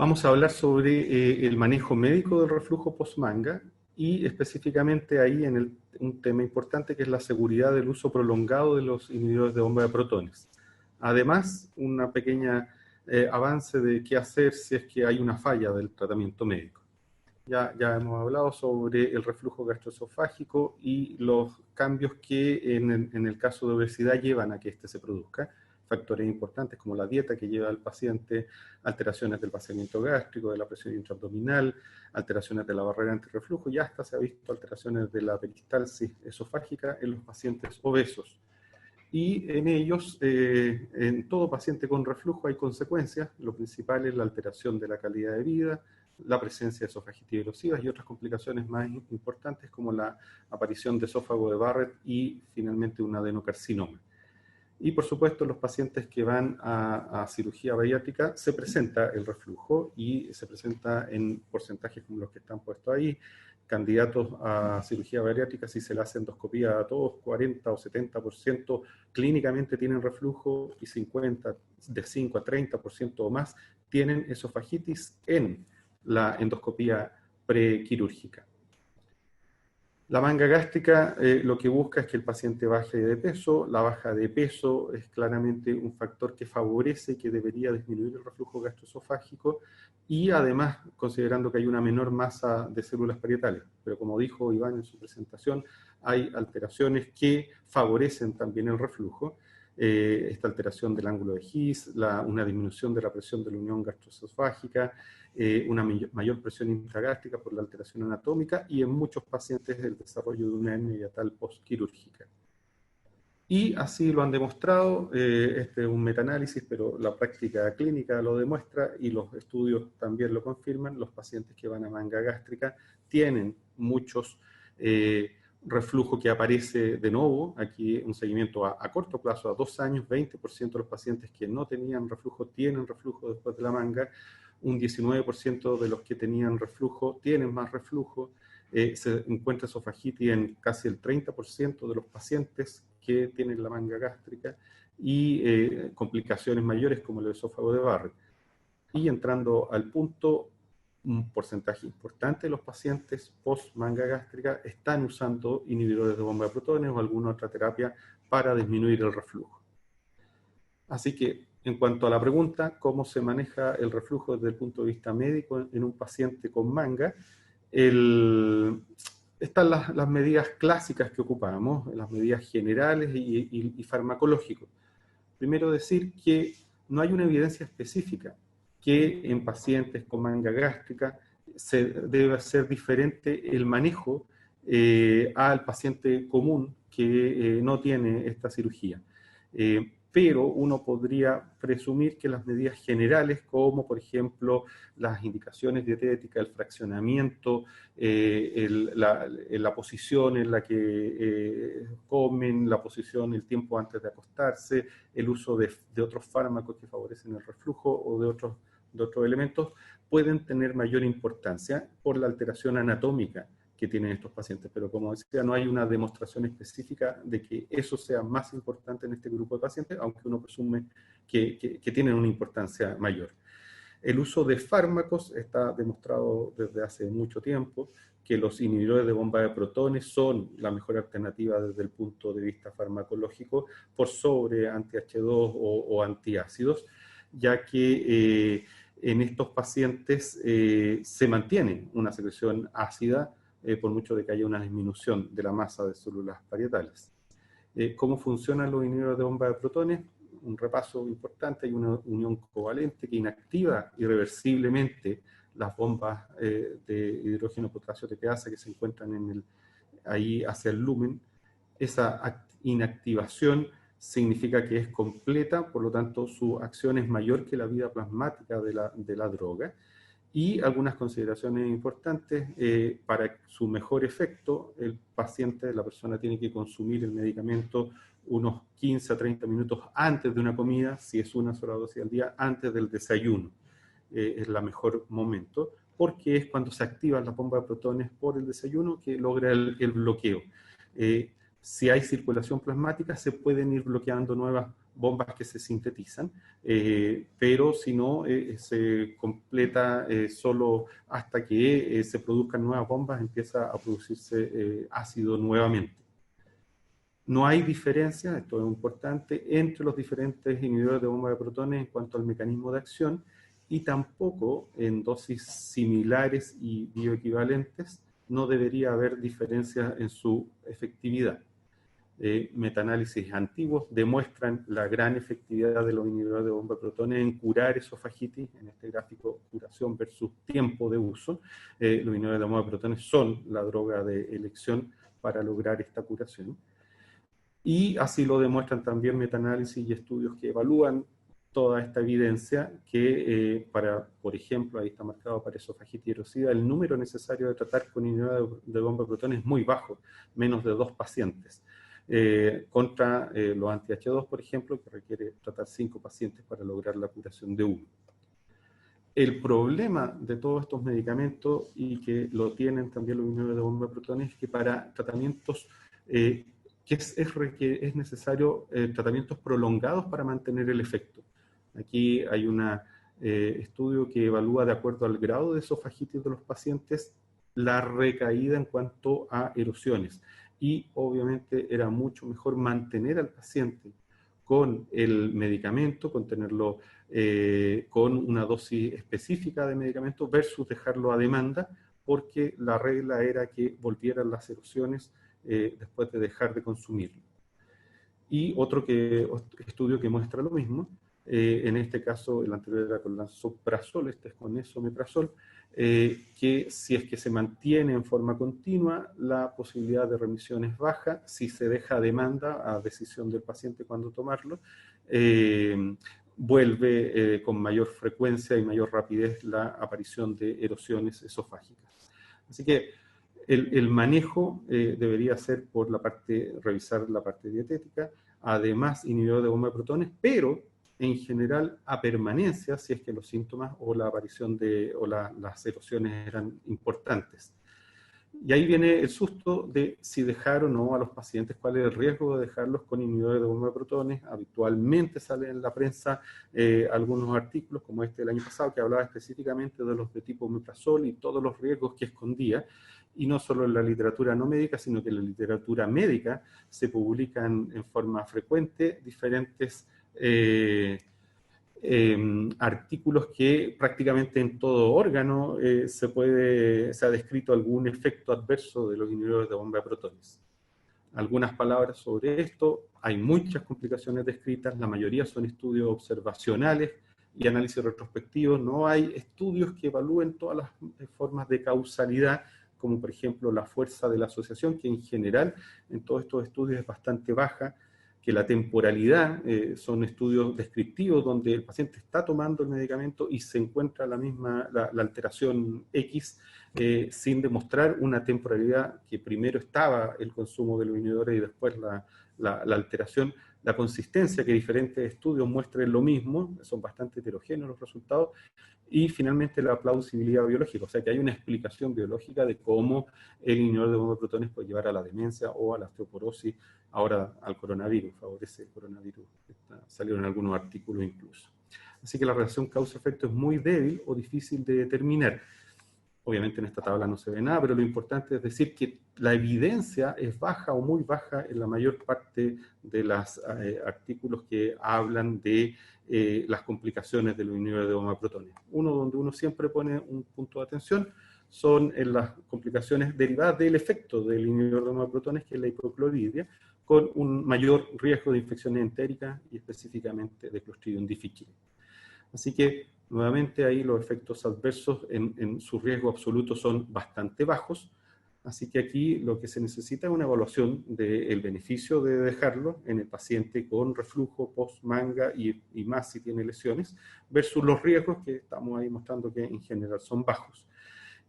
Vamos a hablar sobre el manejo médico del reflujo post-manga y específicamente ahí en un tema importante que es la seguridad del uso prolongado de los inhibidores de bomba de protones. Además, una pequeña avance de qué hacer si es que hay una falla del tratamiento médico. Ya hemos hablado sobre el reflujo gastroesofágico y los cambios que en el caso de obesidad llevan a que este se produzca. Factores importantes como la dieta que lleva al paciente, alteraciones del vaciamiento gástrico, de la presión intraabdominal, alteraciones de la barrera antirreflujo y hasta se ha visto alteraciones de la peristalsis esofágica en los pacientes obesos. Y en ellos, en todo paciente con reflujo hay consecuencias. Lo principal es la alteración de la calidad de vida, la presencia de esofagitis erosivas y otras complicaciones más importantes como la aparición de esófago de Barrett y finalmente un adenocarcinoma. Y por supuesto, los pacientes que van a cirugía bariátrica se presenta el reflujo y se presenta en porcentajes como los que están puestos ahí. Candidatos a cirugía bariátrica, si se le hace endoscopía a todos, 40 o 70% clínicamente tienen reflujo y 50, de 5 a 30% o más tienen esofagitis en la endoscopía prequirúrgica. La manga gástrica lo que busca es que el paciente baje de peso. La baja de peso es claramente un factor que favorece y que debería disminuir el reflujo gastroesofágico y además considerando que hay una menor masa de células parietales. Pero como dijo Iván en su presentación, hay alteraciones que favorecen también el reflujo. Esta alteración del ángulo de His, una disminución de la presión de la unión gastroesofágica, una mayor presión intragástrica por la alteración anatómica y en muchos pacientes el desarrollo de una hernia hiatal postquirúrgica. Y así lo han demostrado, este es un metaanálisis, pero la práctica clínica lo demuestra y los estudios también lo confirman. Los pacientes que van a manga gástrica tienen muchos reflujo que aparece de nuevo, aquí un seguimiento a corto plazo, a 2 años, 20% de los pacientes que no tenían reflujo tienen reflujo después de la manga, un 19% de los que tenían reflujo tienen más reflujo, se encuentra esofagitis en casi el 30% de los pacientes que tienen la manga gástrica y complicaciones mayores como el esófago de Barrett. Y entrando al punto, un porcentaje importante de los pacientes post-manga gástrica están usando inhibidores de bomba de protones o alguna otra terapia para disminuir el reflujo. Así que, en cuanto a la pregunta, ¿cómo se maneja el reflujo desde el punto de vista médico en un paciente con manga? Están las medidas clásicas que ocupamos, las medidas generales y farmacológicas. Primero decir que no hay una evidencia específica que en pacientes con manga gástrica se debe hacer diferente el manejo al paciente común que no tiene esta cirugía. Pero uno podría presumir que las medidas generales, como por ejemplo las indicaciones dietéticas, el fraccionamiento, la posición en la que comen, la posición, el tiempo antes de acostarse, el uso de otros fármacos que favorecen el reflujo o de otros elementos, pueden tener mayor importancia por la alteración anatómica que tienen estos pacientes, pero como decía, no hay una demostración específica de que eso sea más importante en este grupo de pacientes, aunque uno presume que tienen una importancia mayor. El uso de fármacos está demostrado desde hace mucho tiempo que los inhibidores de bomba de protones son la mejor alternativa desde el punto de vista farmacológico por sobre anti-H2 o antiácidos, ya que en estos pacientes se mantiene una secreción ácida por mucho de que haya una disminución de la masa de células parietales. ¿Cómo funcionan los inhibidores de bomba de protones? Un repaso importante: hay una unión covalente que inactiva irreversiblemente las bombas de hidrógeno potasio TPasa que se encuentran ahí hacia el lumen. Esa inactivación significa que es completa, por lo tanto su acción es mayor que la vida plasmática de la droga. Y algunas consideraciones importantes, para su mejor efecto, el paciente, la persona tiene que consumir el medicamento unos 15 a 30 minutos antes de una comida, si es una sola dosis al día, antes del desayuno. Es el mejor momento, porque es cuando se activa la bomba de protones por el desayuno que logra el bloqueo. Si hay circulación plasmática, se pueden ir bloqueando nuevas bombas que se sintetizan, pero si no, se completa solo hasta que se produzcan nuevas bombas, empieza a producirse ácido nuevamente. No hay diferencia, esto es importante, entre los diferentes inhibidores de bomba de protones en cuanto al mecanismo de acción, y tampoco en dosis similares y bioequivalentes no debería haber diferencias en su efectividad. Metaanálisis antiguos demuestran la gran efectividad de los inhibidores de bomba de protones en curar esofagitis. En este gráfico, curación versus tiempo de uso. Los inhibidores de bomba de protones son la droga de elección para lograr esta curación. Y así lo demuestran también metaanálisis y estudios que evalúan toda esta evidencia que por ejemplo, ahí está marcado para esofagitis erosiva, el número necesario de tratar con inhibidor de bomba de protones es muy bajo, menos de 2 pacientes. Contra los anti-H2, por ejemplo, que requiere tratar 5 pacientes para lograr la curación de 1. El problema de todos estos medicamentos, y que lo tienen también los inhibidores de bomba de protones, es que para tratamientos que es necesario tratamientos prolongados para mantener el efecto. Aquí hay un estudio que evalúa, de acuerdo al grado de esofagitis de los pacientes, la recaída en cuanto a erosiones. Y obviamente era mucho mejor mantener al paciente con el medicamento, con tenerlo con una dosis específica de medicamento, versus dejarlo a demanda, porque la regla era que volvieran las erosiones después de dejar de consumirlo. Y otro estudio que muestra lo mismo, en este caso el anterior era con lansoprazol, este es con esomeprazol, que si es que se mantiene en forma continua, la posibilidad de remisión es baja. Si se deja a demanda, a decisión del paciente cuándo tomarlo, vuelve con mayor frecuencia y mayor rapidez la aparición de erosiones esofágicas. Así que el manejo debería ser por la parte, revisar la parte dietética, además inhibidor de bomba de protones, pero en general a permanencia, si es que los síntomas o la aparición las erosiones eran importantes. Y ahí viene el susto de si dejar o no a los pacientes, cuál es el riesgo de dejarlos con inhibidores de bomba de protones. Habitualmente salen en la prensa algunos artículos, como este del año pasado, que hablaba específicamente de los de tipo omeprazol y todos los riesgos que escondía. Y no solo en la literatura no médica, sino que en la literatura médica se publican en forma frecuente diferentes artículos que prácticamente en todo órgano se ha descrito algún efecto adverso de los inhibidores de bomba de protones. Algunas palabras sobre esto: hay muchas complicaciones descritas, la mayoría son estudios observacionales y análisis retrospectivos. No hay estudios que evalúen todas las formas de causalidad, como por ejemplo la fuerza de la asociación, que en general en todos estos estudios es bastante baja, que la temporalidad son estudios descriptivos donde el paciente está tomando el medicamento y se encuentra la alteración X sin demostrar una temporalidad que primero estaba el consumo de los inhibidores y después la alteración. La consistencia, que diferentes estudios muestren lo mismo, son bastante heterogéneos los resultados. Y finalmente la plausibilidad biológica, o sea que hay una explicación biológica de cómo el inhibidor de bomba de protones puede llevar a la demencia o a la osteoporosis, ahora al coronavirus, favorece el coronavirus. Salieron algunos artículos incluso. Así que la relación causa-efecto es muy débil o difícil de determinar. Obviamente en esta tabla no se ve nada, pero lo importante es decir que la evidencia es baja o muy baja en la mayor parte de los artículos que hablan de las complicaciones de los inhibidores de bomba de protones. Uno donde uno siempre pone un punto de atención son en las complicaciones derivadas del efecto del inhibidor de bomba de protones, que es la hipoclorhidria, con un mayor riesgo de infecciones entéricas y específicamente de Clostridium difficile. Así que, nuevamente, ahí los efectos adversos en su riesgo absoluto son bastante bajos. Así que aquí lo que se necesita es una evaluación del beneficio de dejarlo en el paciente con reflujo post-manga y más si tiene lesiones, versus los riesgos que estamos ahí mostrando que en general son bajos.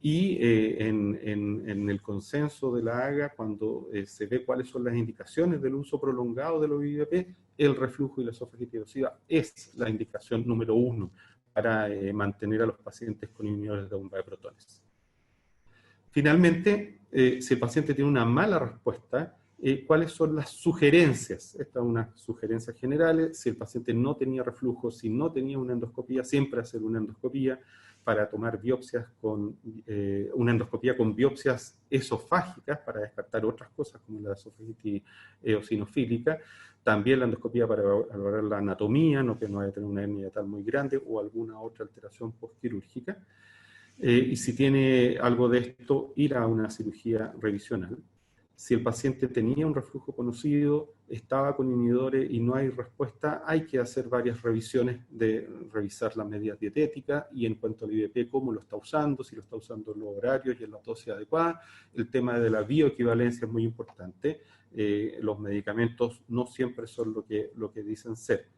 Y en el consenso de la AGA, cuando se ve cuáles son las indicaciones del uso prolongado de los IVP, el reflujo y la esofagitis erosiva es la indicación número 1 para mantener a los pacientes con inhibidores de bomba de protones. Finalmente, si el paciente tiene una mala respuesta, ¿Cuáles son las sugerencias? Estas son unas sugerencias generales. Si el paciente no tenía reflujo, si no tenía una endoscopía, siempre hacer una endoscopía para tomar biopsias una endoscopía con biopsias esofágicas para descartar otras cosas como la esofagitis eosinofílica. También la endoscopía para evaluar la anatomía, no que no haya tener una hernia tal muy grande o alguna otra alteración postquirúrgica. Y si tiene algo de esto, ir a una cirugía revisional. Si el paciente tenía un reflujo conocido, estaba con inhibidores y no hay respuesta, hay que hacer varias revisiones de revisar las medidas dietéticas y en cuanto al IVP, cómo lo está usando, si lo está usando en los horarios y en la dosis adecuada. El tema de la bioequivalencia es muy importante. Los medicamentos no siempre son lo que dicen ser.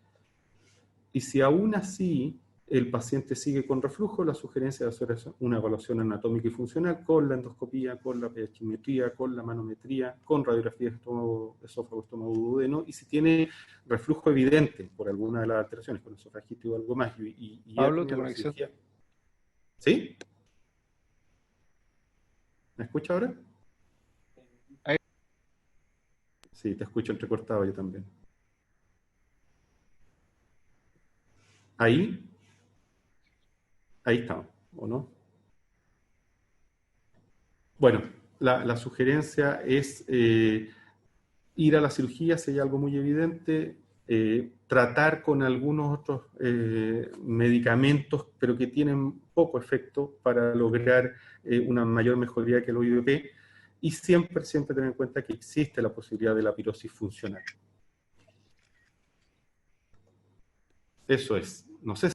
Y si aún así el paciente sigue con reflujo, la sugerencia de hacer una evaluación anatómica y funcional con la endoscopía, con la pH-metría, con la manometría, con radiografía de esófago, estómago, duodeno, y si tiene reflujo evidente por alguna de las alteraciones, con esofagitis o algo más, y Pablo, hernia, tu la conexión. cirugía. ¿Sí? ¿Me escucha ahora? Ahí. Sí, te escucho entrecortado yo también. Ahí estamos, ¿o no? Bueno, la sugerencia es ir a la cirugía si hay algo muy evidente, tratar con algunos otros medicamentos, pero que tienen poco efecto para lograr una mayor mejoría que el IVP, y siempre tener en cuenta que existe la posibilidad de la pirosis funcional. Eso es. No sé